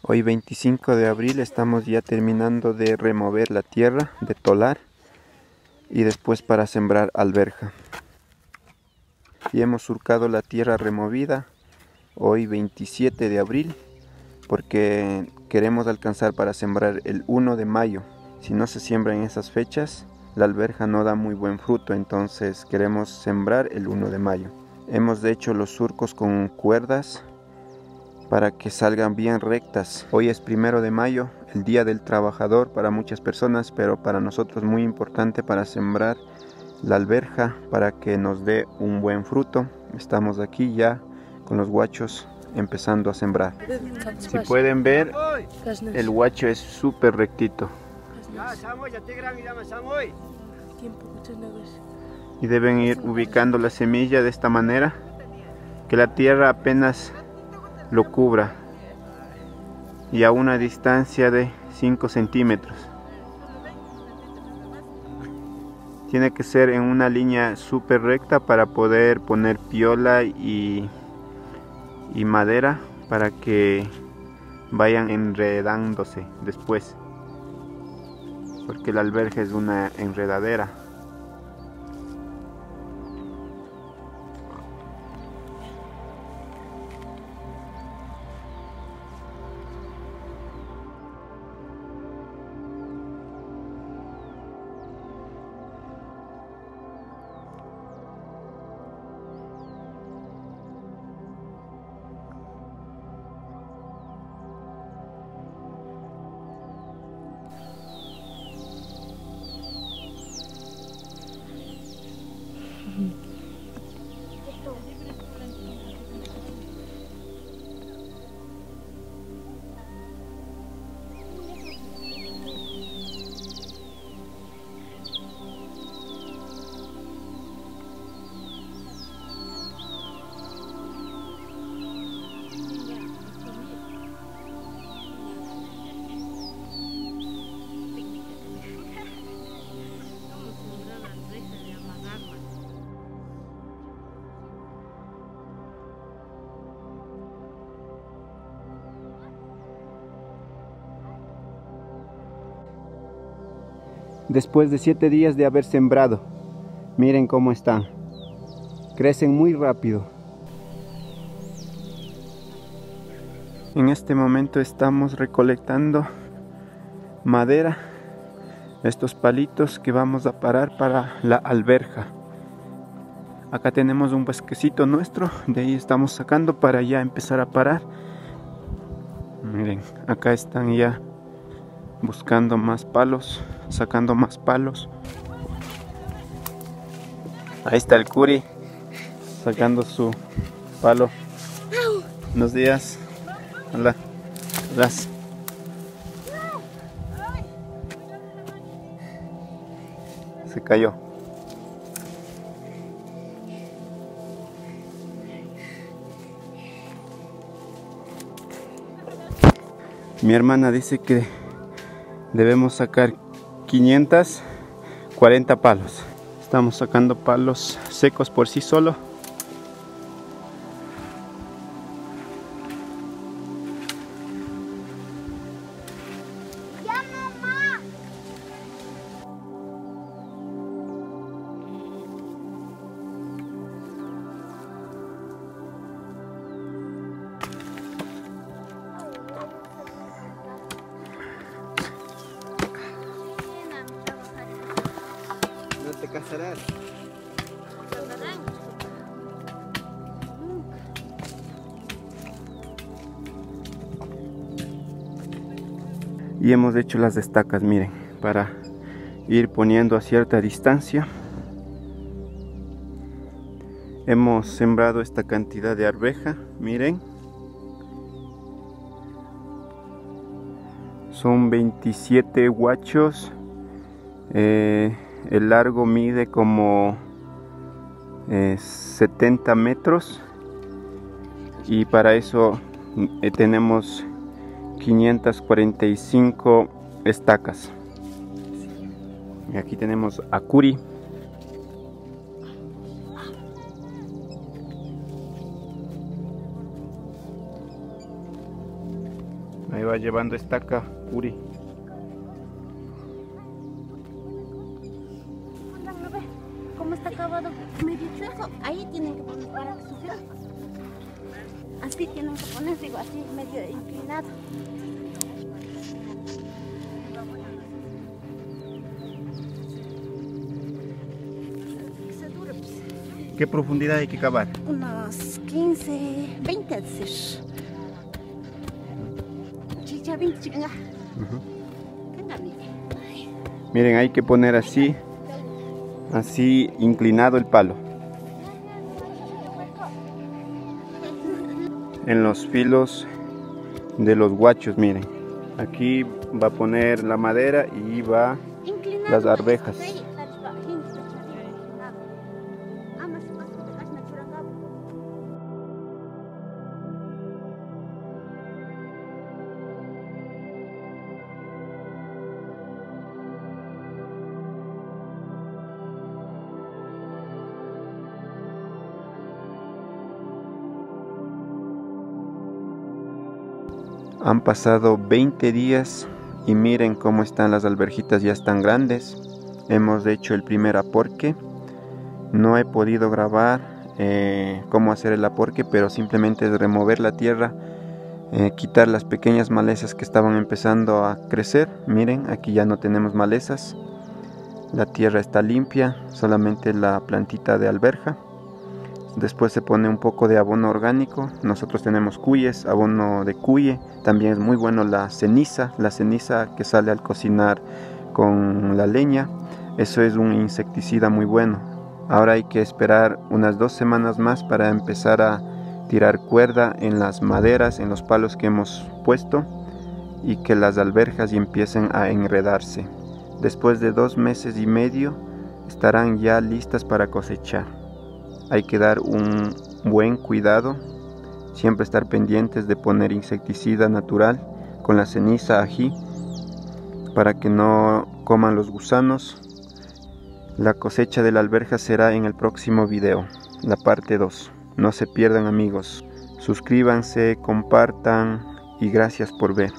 Hoy 25 de abril estamos ya terminando de remover la tierra, de tolar y después para sembrar alberja. Y hemos surcado la tierra removida hoy 27 de abril porque queremos alcanzar para sembrar el 1 de mayo. Si no se siembra en esas fechas, la alberja no da muy buen fruto, entonces queremos sembrar el 1 de mayo. Hemos hecho los surcos con cuerdas para que salgan bien rectas. Hoy es 1 de mayo, el Día del Trabajador para muchas personas, pero para nosotros muy importante para sembrar la alberja para que nos dé un buen fruto. Estamos aquí ya con los guachos empezando a sembrar. Si pueden ver, el guacho es súper rectito. Y deben ir ubicando la semilla de esta manera, que la tierra apenas lo cubra y a una distancia de 5 centímetros. Tiene que ser en una línea súper recta para poder poner piola y madera para que vayan enredándose después, porque la alberja es una enredadera. Después de 7 días de haber sembrado, miren cómo están. Crecen muy rápido. En este momento estamos recolectando madera, estos palitos que vamos a parar para la alberja. Acá tenemos un bosquecito nuestro, de ahí estamos sacando para ya empezar a parar. Miren, acá están ya buscando más palos, sacando más palos. Ahí está el Curi sacando su palo. Buenos días. Hola. Hola. Se cayó. Mi hermana dice que debemos sacar 540 palos. Estamos sacando palos secos por sí solo. No te casarás. Y hemos hecho las estacas, miren, para ir poniendo a cierta distancia. Hemos sembrado esta cantidad de arveja, miren. Son 27 guachos. El largo mide como 70 metros. Y para eso tenemos 545 estacas. Y aquí tenemos a Curi. Ahí va llevando estaca Uri. ¿Cómo está acabado? Medio chueco. Ahí tienen que poner para que suba. Así tienen que poner, digo, así medio inclinado. ¿Qué profundidad hay que cavar? Unos 15, 20 a decir. Chicha, 20, chica. Miren, hay que poner así inclinado el palo. En los filos de los guachos, miren. Aquí va a poner la madera y va las arvejas. Han pasado 20 días y miren cómo están las alberjitas, ya están grandes. Hemos hecho el primer aporque. No he podido grabar cómo hacer el aporque, pero simplemente es remover la tierra, quitar las pequeñas malezas que estaban empezando a crecer. Miren, aquí ya no tenemos malezas. La tierra está limpia, solamente la plantita de alberja. Después se pone un poco de abono orgánico. Nosotros tenemos cuyes, abono de cuye. También es muy bueno la ceniza que sale al cocinar con la leña. Eso es un insecticida muy bueno. Ahora hay que esperar unas 2 semanas más para empezar a tirar cuerda en las maderas, en los palos que hemos puesto, y que las alberjas ya empiecen a enredarse. Después de 2 meses y medio estarán ya listas para cosechar. Hay que dar un buen cuidado, siempre estar pendientes de poner insecticida natural con la ceniza ají para que no coman los gusanos. La cosecha de la alberja será en el próximo video, la parte 2. No se pierdan, amigos. Suscríbanse, compartan y gracias por ver.